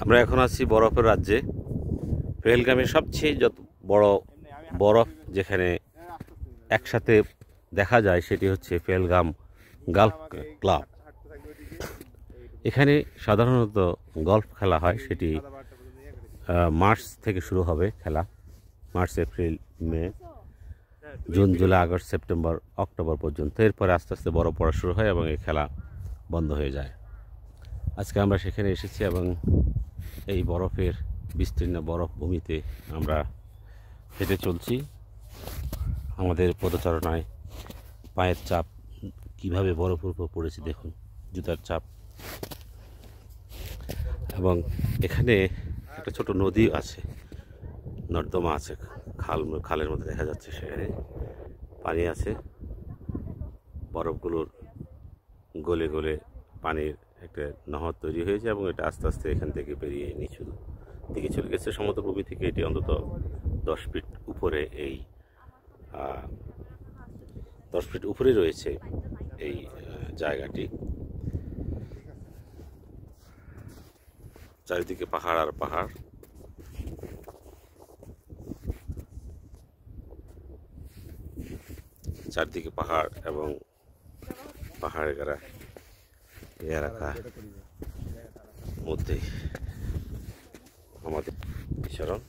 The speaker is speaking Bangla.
আমরা এখন আছি বরফের রাজ্যে। পেহেলগামের সবচেয়ে যত বড় বরফ যেখানে একসাথে দেখা যায় সেটি হচ্ছে পেহেলগাম গল্ফ ক্লাব। এখানে সাধারণত গল্ফ খেলা হয়, সেটি মার্চ থেকে শুরু হবে খেলা। March, April, May, June, July, August, September, October পর্যন্ত। এরপরে আস্তে আস্তে বরফ পড়া শুরু হয় এবং এই খেলা বন্ধ হয়ে যায়। আজকে আমরা সেখানে এসেছি এবং এই বরফের বিস্তীর্ণ বরফ ভূমিতে আমরা হেঁটে চলছি। আমাদের পদচারণায় পায়ের চাপ কিভাবে বরফের উপর পড়েছে দেখুন, জুতার চাপ। এবং এখানে একটা ছোট নদী আছে, নর্দমা আছে, খালের মধ্যে দেখা যাচ্ছে, সেখানে পানি আছে। বরফগুলোর গলে গলে পানির একটা নহর তৈরি হয়েছে এবং এটা আস্তে আস্তে এখান থেকে বেরিয়ে নিচু দিকে চলে গেছে। সমুদ্রভূমি থেকে এটি অন্তত 10 ফিট উপরে, এই 10 ফিট উপরে রয়েছে এই জায়গাটি। চারিদিকে পাহাড় আর পাহাড়। চারদিকে পাহাড় এবং পাহাড়ের গাড়া এলাকা মধ্যে আমাদের বিচরণ।